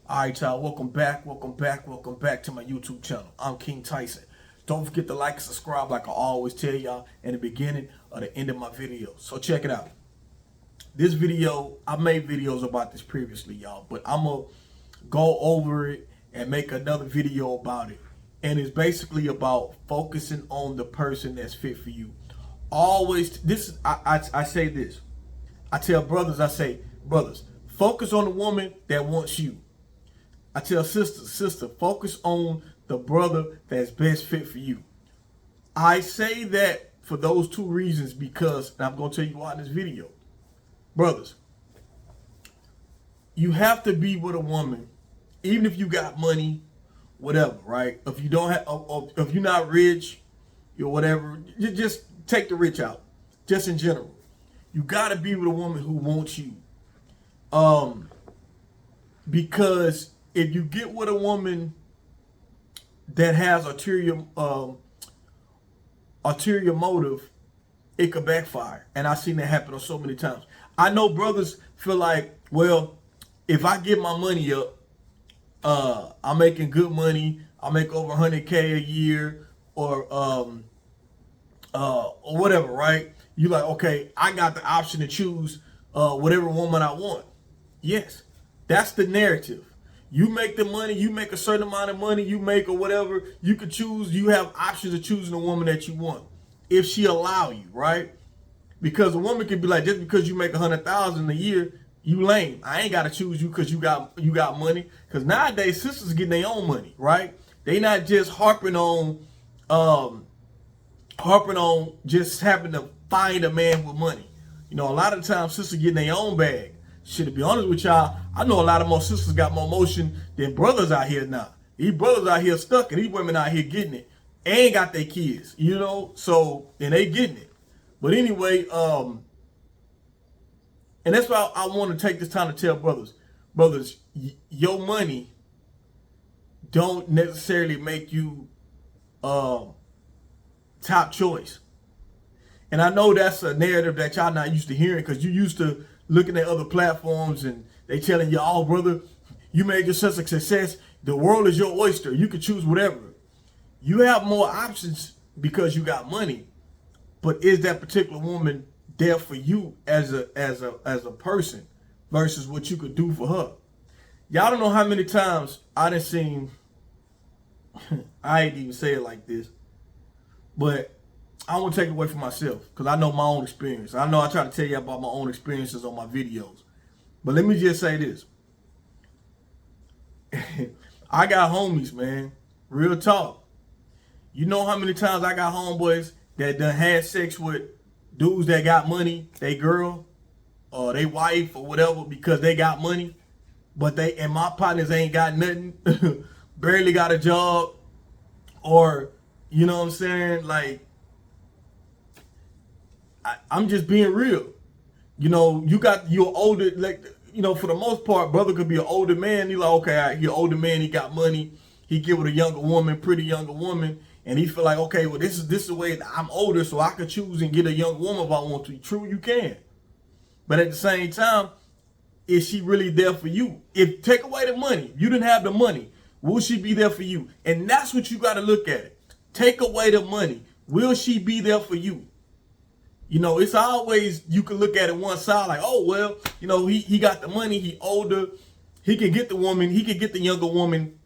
All right, y'all. Welcome back to my YouTube channel. I'm King Tyson. Don't forget to like and subscribe, like I always tell y'all in the beginning or the end of my videos. So check it out. This video, I made videos about this previously, y'all, but I'm gonna go over it and make another video about it. And it's basically about focusing on the person that's fit for you. Always, I say this. I tell brothers, I say, brothers, focus on the woman that wants you. I tell sister, focus on the brother that's best fit for you. I say that for those two reasons because, and I'm going to tell you why in this video. Brothers, you have to be with a woman, even if you got money, whatever, right? If you don't have, if you're not rich, or whatever, just take the rich out, just in general. You got to be with a woman who wants you. Because if you get with a woman that has ulterior motive, it could backfire. And I've seen that happen on so many times. I know brothers feel like, well, if I get my money up, I'm making good money. I make over 100K a year or whatever, right? You like, okay, I got the option to choose whatever woman I want. Yes, that's the narrative. You make the money, you make a certain amount of money, you make or whatever, you could choose, you have options of choosing the woman that you want. If she allow you, right? Because a woman could be like, just because you make 100,000 a year, you lame. I ain't gotta choose you because you got money. Because nowadays sisters getting their own money, right? They not just harping on just having to find a man with money. You know, a lot of the times sisters getting their own bag. Shit, to be honest with y'all, I know a lot of more sisters got more motion than brothers out here now. These brothers out here stuck and these women out here getting it. And got their kids, you know? So, and they getting it. But anyway, and that's why I want to take this time to tell brothers, your money don't necessarily make you top choice. And I know that's a narrative that y'all not used to hearing because you used to looking at other platforms and they telling you, oh, brother, you made yourself a success. The world is your oyster. You can choose whatever. You have more options because you got money. But is that particular woman there for you as a person versus what you could do for her? Y'all don't know how many times I done seen, I ain't even say it like this, but I want to take it away from myself because I know my own experience. I know I try to tell you about my own experiences on my videos. But let me just say this. I got homies, man. Real talk. You know how many times I got homeboys that done had sex with dudes that got money, they girl or they wife or whatever because they got money. But they and my partners ain't got nothing, barely got a job, or you know what I'm saying? Like, I'm just being real. You know, you're older, like, you know, for the most part, brother could be an older man. He like, okay, all right, he an older man, he got money, he get with a younger woman, pretty younger woman, and he feel like, okay, well, this is the way that I'm older, so I could choose and get a young woman if I want to. True, you can. But at the same time, is she really there for you? If take away the money, you didn't have the money, will she be there for you? And that's what you got to look at. Take away the money. Will she be there for you? You know, it's always, you can look at it one side like, oh, well, you know, he got the money, he older, he can get the woman, he can get the younger woman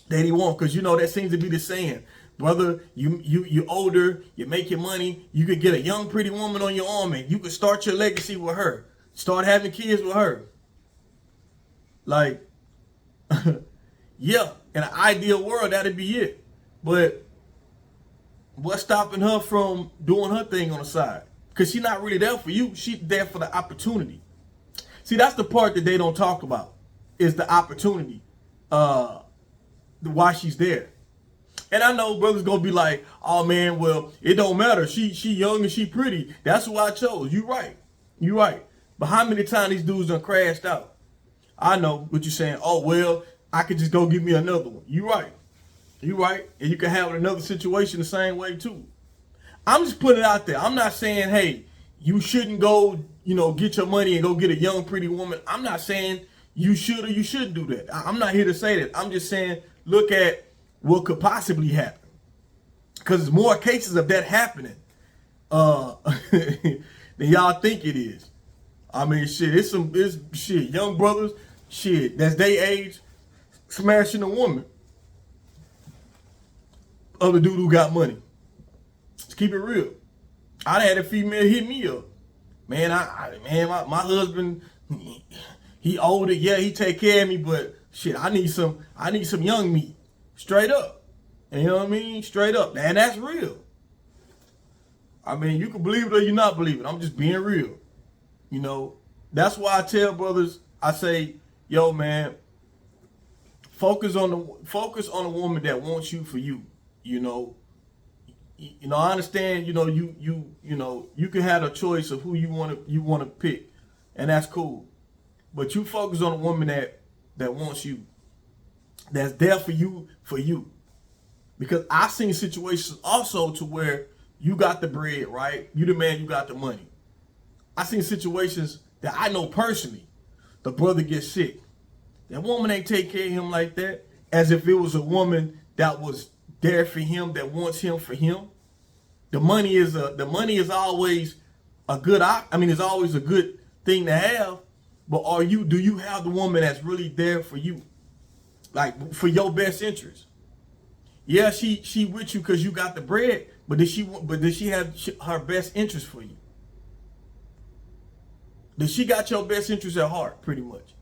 that he wants. Because, you know, that seems to be the saying. Brother, you older, you make your money, you could get a young, pretty woman on your arm and you could start your legacy with her. Start having kids with her. Like, yeah, in an ideal world, that'd be it. But what's stopping her from doing her thing on the side? Because she's not really there for you. She's there for the opportunity. See, that's the part that they don't talk about, is the opportunity, why she's there. And I know brothers going to be like, oh, man, well, it don't matter. She young and she pretty. That's who I chose. You right. You right. But how many times these dudes done crashed out? I know what you're saying. Oh, well, I could just go give me another one. You right. You right. And you can have another situation the same way, too. I'm just putting it out there. I'm not saying, hey, you shouldn't go, you know, get your money and go get a young, pretty woman. I'm not saying you should or you shouldn't do that. I'm not here to say that. I'm just saying, look at what could possibly happen. Because there's more cases of that happening than y'all think it is. I mean, shit, it's shit, young brothers, shit, that's their age, smashing a woman of the dude who got money. Let's keep it real. I had a female hit me up. Man, my husband, he older, yeah, he take care of me, but shit, I need some young meat. Straight up. And you know what I mean? Straight up. And that's real. I mean, you can believe it or you not believe it. I'm just being real. You know, that's why I tell brothers, I say, yo, man, focus on a woman that wants you for you. You know, I understand, you know, you can have a choice of who you want to pick, and that's cool. But you focus on a woman that wants you, that's there for you. Because I've seen situations also to where you got the bread, right? You the man, you got the money. I've seen situations that I know personally, the brother gets sick. That woman ain't take care of him like that, as if it was a woman that was there for him, that wants him for him. The money is always a good, it's always a good thing to have, but do you have the woman that's really there for you? Like, for your best interest? Yeah, she with you because you got the bread, but does she have her best interest for you? Does she got your best interest at heart, pretty much?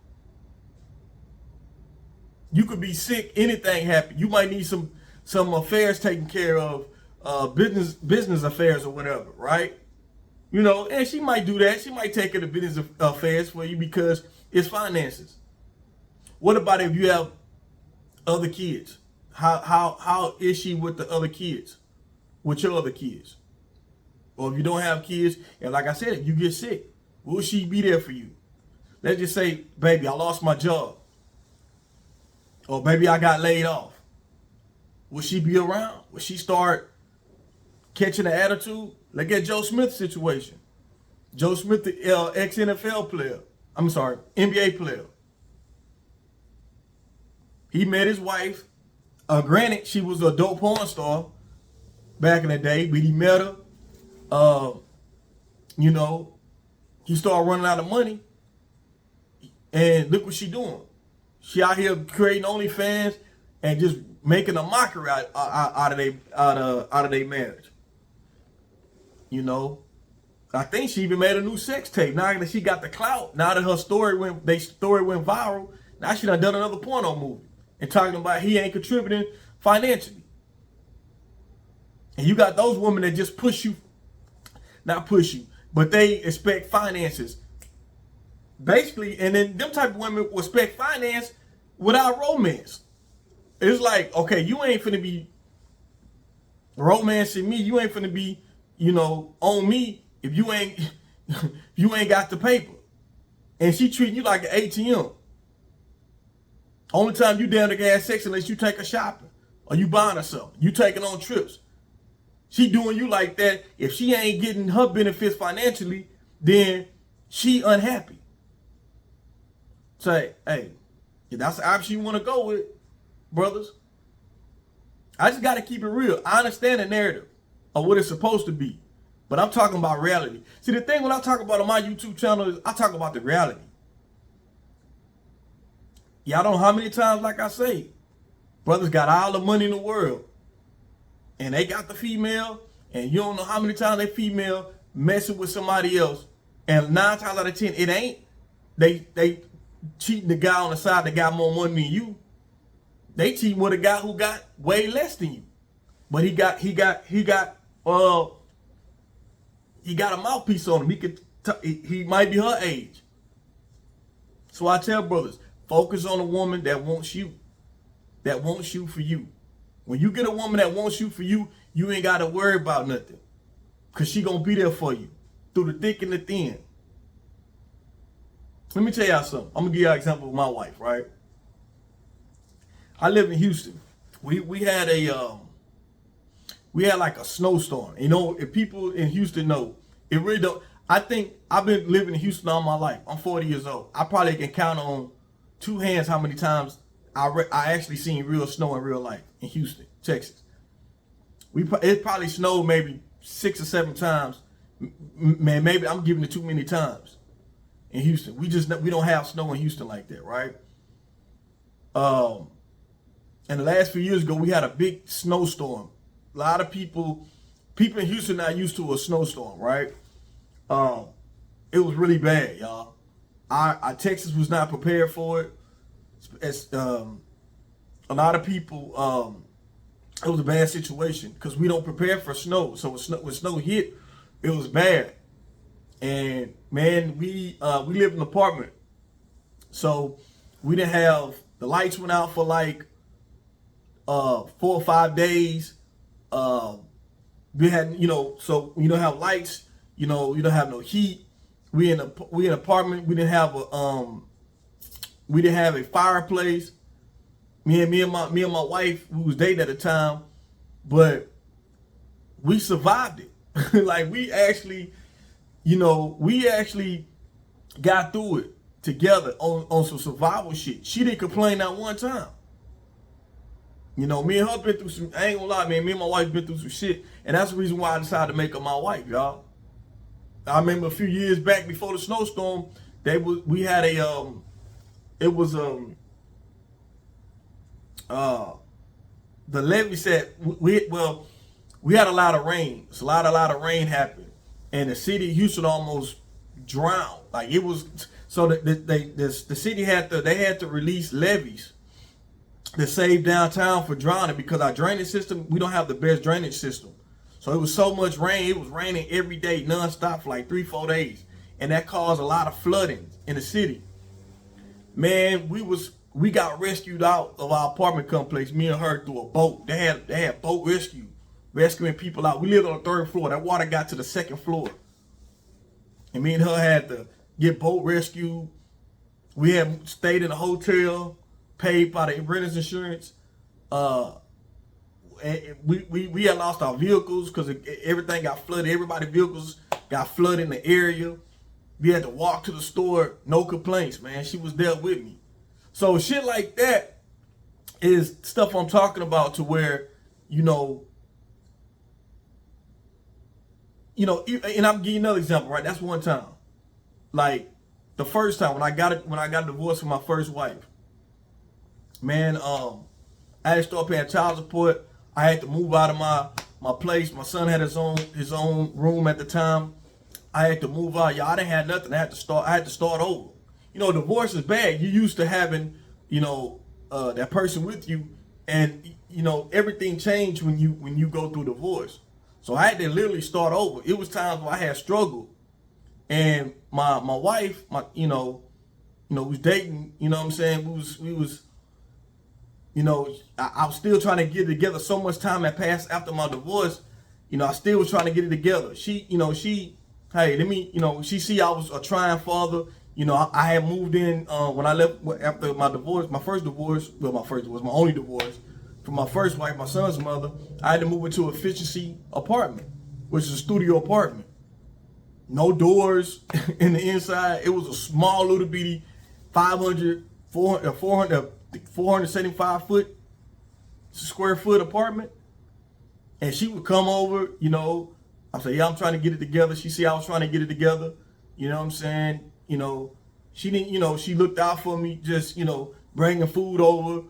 You could be sick, anything happen. You might need some affairs taken care of, business affairs or whatever, right? You know, and she might do that. She might take care of business affairs for you because it's finances. What about if you have other kids? How is she with the other kids? With your other kids? Or if you don't have kids, and like I said, if you get sick, will she be there for you? Let's just say, baby, I lost my job. Or maybe I got laid off. Will she be around? Will she start catching the attitude? Look at Joe Smith's situation. Joe Smith, the ex-NFL player. I'm sorry, NBA player. He met his wife. Granted, she was a dope porn star back in the day, but he met her. You know, he started running out of money. And look what she doing. She out here creating OnlyFans and just making a mockery out of their marriage. You know, I think she even made a new sex tape. Now that she got the clout, now that her story went viral, now she done another porno movie and talking about he ain't contributing financially. And you got those women that just not push you, but they expect finances. Basically, and then them type of women expect finance without romance. It's like, okay, you ain't finna be romancing me. You ain't finna be, on me if you ain't got the paper. And she treating you like an ATM. Only time you down to gas sex unless you take her shopping or you buying her something. You taking on trips. She doing you like that. If she ain't getting her benefits financially, then she unhappy. Say, hey, if that's the option you want to go with, brothers, I just got to keep it real. I understand the narrative of what it's supposed to be, but I'm talking about reality. See, the thing when I talk about on my YouTube channel is I talk about the reality. Y'all don't know how many times, like I say, brothers got all the money in the world, and they got the female, and you don't know how many times that female messing with somebody else, and 9 times out of 10, it ain't. They cheating the guy on the side that got more money than you. They cheating with a guy who got way less than you, but he got a mouthpiece on him. He might be her age. So I tell brothers, focus on a woman that wants you for you. When you get a woman that wants you for you, you ain't got to worry about nothing, because she gonna be there for you through the thick and the thin. Let me tell y'all something. I'm gonna give y'all an example of my wife, right? I live in Houston. We had like a snowstorm. If people in Houston know, it really don't. I think I've been living in Houston all my life. I'm 40 years old. I probably can count on two hands how many times I actually seen real snow in real life in Houston, Texas. It probably snowed maybe 6 or 7 times. Man, maybe I'm giving it too many times in Houston. We don't have snow in Houston like that, right? And the last few years ago, we had a big snowstorm. A lot of people in Houston not used to a snowstorm, right? It was really bad, y'all. Our Texas was not prepared for it. As a lot of people, it was a bad situation because we don't prepare for snow. So when snow hit, it was bad. And man, we lived in an apartment, so we didn't have, the lights went out for like 4 or 5 days. We had, so you don't have lights, you don't have no heat. We in an apartment. We didn't have a fireplace. Me and my wife, who was dating at the time, but we survived it. Like we actually got through it together on some survival shit. She didn't complain not one time. Me and her been through some, I ain't gonna lie, man, me and my wife been through some shit, and that's the reason why I decided to make her my wife, y'all. I remember a few years back before the snowstorm, we had a the levee said we had a lot of rain. So a lot of rain happened, and the city of Houston almost drowned. Like it was, so the city had to release levees to save downtown for drowning, because our drainage system, we don't have the best drainage system. So it was so much rain, it was raining every day nonstop for like 3-4 days, and that caused a lot of flooding in the city. Man, we got rescued out of our apartment complex, me and her, through a boat. They had boat rescuing people out. We lived on the 3rd floor. That water got to the 2nd floor, and me and her had to get boat rescue. We had stayed in a hotel, paid by the renter's insurance. And we had lost our vehicles because everything got flooded. Everybody's vehicles got flooded in the area. We had to walk to the store. No complaints, man. She was there with me. So shit like that is stuff I'm talking about, to where, and I'm giving you another example, right? That's one time. Like the first time when I got divorced from my first wife, man, I had to start paying child support. I had to move out of my place. My son had his own room at the time. I had to move out. Y'all, I didn't have nothing. I had to start over. Divorce is bad. You're used to having, that person with you, and everything changed when you go through divorce. So I had to literally start over. It was times where I had struggled, and my wife, was dating. You know what I'm saying? We was. I was still trying to get it together. So much time had passed after my divorce. I still was trying to get it together. She see I was a trying father. I had moved in when I left after my divorce, my only divorce from my first wife, my son's mother. I had to move into an efficiency apartment, which is a studio apartment. No doors in the inside. It was a small little bitty 475 square foot apartment. And she would come over, I say, yeah, I'm trying to get it together. She see I was trying to get it together. You know what I'm saying? She didn't, she looked out for me, just, bringing food over,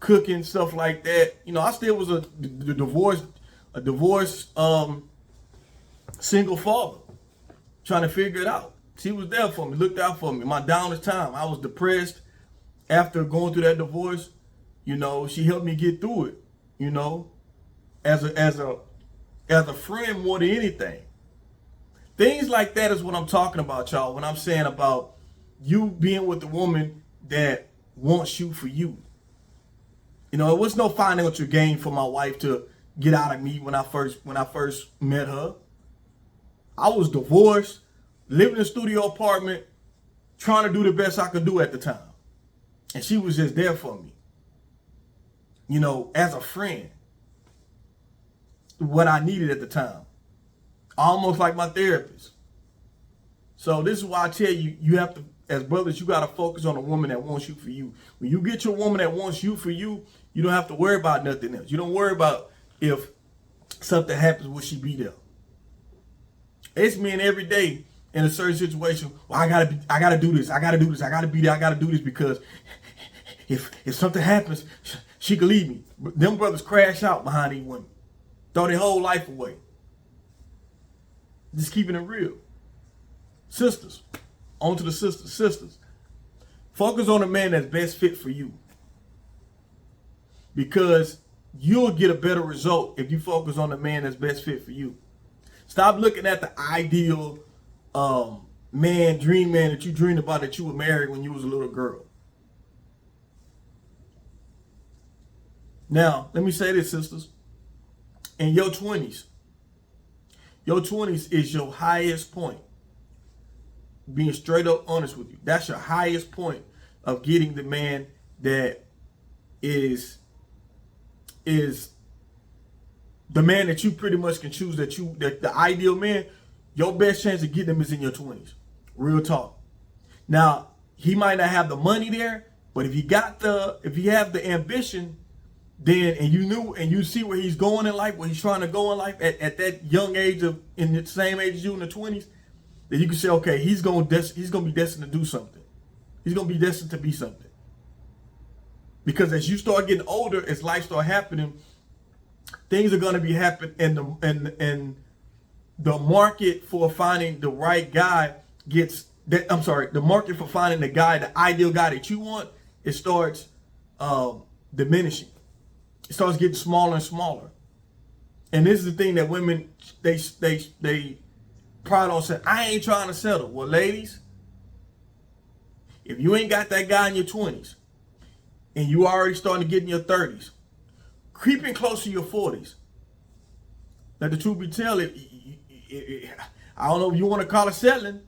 cooking, stuff like that. I still was a divorced single father, trying to figure it out. She was there for me, looked out for me. My downest time, I was depressed after going through that divorce. She helped me get through it, as a friend more than anything. Things like that is what I'm talking about, y'all, when I'm saying about you being with a woman that wants you for you. It was no financial gain for my wife to get out of me when I first met her. I was divorced, living in a studio apartment, trying to do the best I could do at the time. And she was just there for me, as a friend, what I needed at the time. Almost like my therapist. So this is why I tell you, you have to as brothers, you got to focus on a woman that wants you for you. When you get your woman that wants you for you, you don't have to worry about nothing else. You don't worry about if something happens, will she be there? It's men every day in a certain situation. Well, I gotta do this. I gotta do this. I gotta be there. I gotta do this because if something happens, she could leave me. But them brothers crash out behind these women, throw their whole life away. Just keeping it real. Sisters, on to the sisters. Sisters, focus on a man that's best fit for you, because you'll get a better result if you focus on the man that's best fit for you. Stop looking at the ideal man, dream man that you dreamed about that you were married when you was a little girl. Now, let me say this, sisters. In your 20s is your highest point. Being straight up honest with you. That's your highest point of getting the man that is the man that you pretty much can choose, that the ideal man. Your best chance of getting him is in your 20s. Real talk. Now, he might not have the money there, but if he have the ambition, then and you see where he's going in life, where he's trying to go in life at that young age in the same age as you in the 20s, then you can say, okay, he's gonna be destined to do something. He's gonna be destined to be something. Because as you start getting older, as life start happening, things are gonna be happening, and the market for finding the right guy the market for finding the guy, the ideal guy that you want, it starts diminishing. It starts getting smaller and smaller. And this is the thing that women, they pride on saying, I ain't trying to settle. Well, ladies, if you ain't got that guy in your 20s and you already starting to get in your 30s, creeping close to your 40s, let the truth be told, I don't know if you want to call it settling.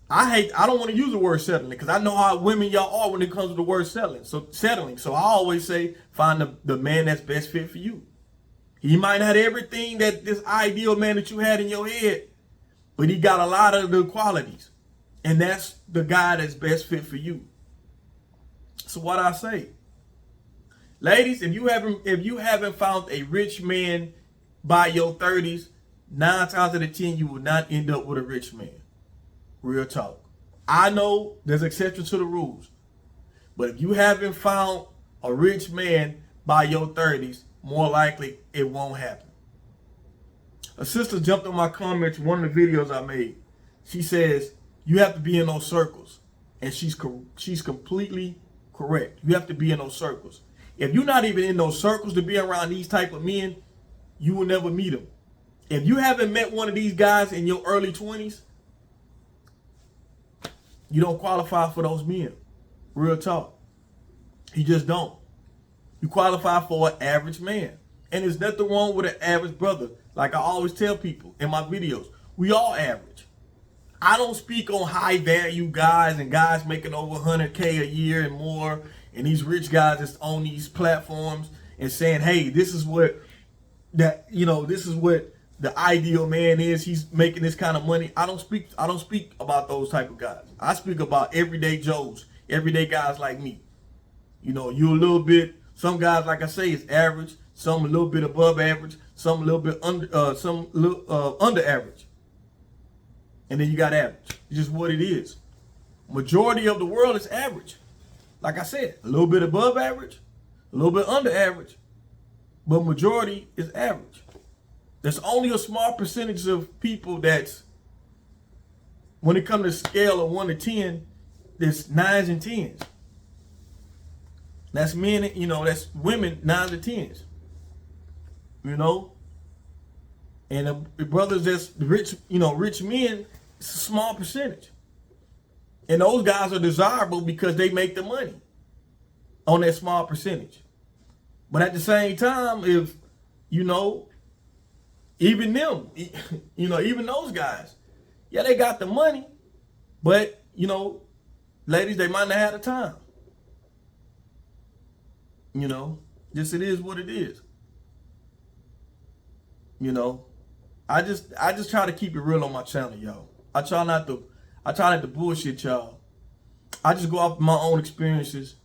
I don't want to use the word settling because I know how women y'all are when it comes to the word settling. So I always say, find the man that's best fit for you. He might not have everything that this ideal man that you had in your head, but he got a lot of the qualities. And that's the guy that's best fit for you. So what I say, ladies, if you haven't found a rich man by your 30s, 9 times out of 10, you will not end up with a rich man. Real talk. I know there's exceptions to the rules, but if you haven't found a rich man by your 30s, more likely it won't happen. A sister jumped on my comments, one of the videos I made. She says, you have to be in those circles. And she's completely correct. You have to be in those circles. If you're not even in those circles to be around these type of men, you will never meet them. If you haven't met one of these guys in your early 20s, you don't qualify for those men. Real talk. You just don't. You qualify for an average man. And there's nothing wrong with an average brother. Like I always tell people in my videos, we all average. I don't speak on high value guys and guys making over 100K a year and more, and these rich guys that's on these platforms and saying, hey, this is what the ideal man is. He's making this kind of money. I don't speak about those type of guys. I speak about everyday Joes, everyday guys like me. You a little bit, some guys, like I say, is average, some a little bit above average, some a little bit under average. And then you got average. It's just what it is. Majority of the world is average. Like I said, a little bit above average, a little bit under average, but majority is average. There's only a small percentage of people that's, when it comes to scale of 1 to 10, there's 9s and 10s. That's men, that's women, 9s and 10s. And the brothers that's rich, rich men, it's a small percentage. And those guys are desirable because they make the money on that small percentage. But at the same time, if, even them, even those guys, yeah, they got the money, but, ladies, they might not have the time. Just it is what it is. I just try to keep it real on my channel, y'all. I try not to bullshit y'all. I just go off my own experiences,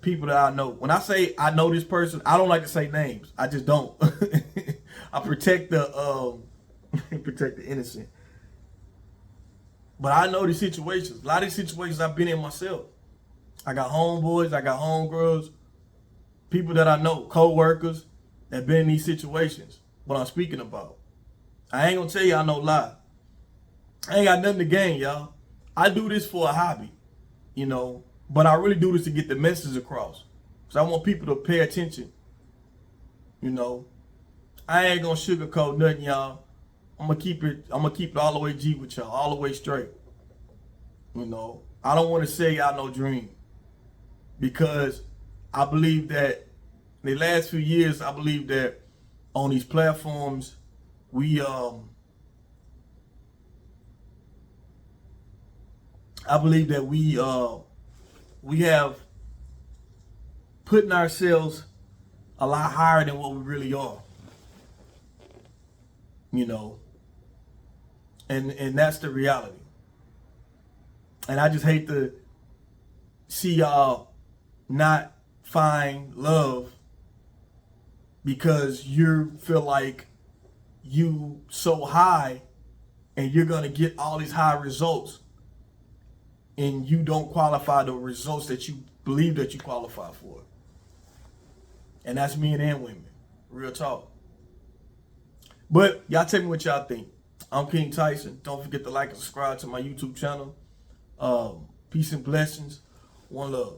people that I know. When I say I know this person, I don't like to say names. I just don't. I protect the protect the innocent. But I know these situations. A lot of these situations I've been in myself. I got homeboys, I got homegirls, people that I know, co-workers that been in these situations. What I'm speaking about. I ain't gonna tell y'all no lie. I ain't got nothing to gain, y'all. I do this for a hobby, you know, but I really do this to get the message across. So I want people to pay attention, you know. I ain't gonna sugarcoat nothing, y'all. I'm gonna keep it all the way G with y'all, all the way straight. You know, I don't want to say y'all no dream, because I believe that in the last few years, I believe that on these platforms, we I believe that we have putting ourselves a lot higher than what we really are. You know, and that's the reality. And I just hate to see y'all not find love because you feel like you so high and you're gonna get all these high results, and you don't qualify the results that you believe that you qualify for. And that's men and women. Real talk. But y'all tell me what y'all think. I'm King Tyson. Don't forget to like and subscribe to my YouTube channel. Peace and blessings. One love.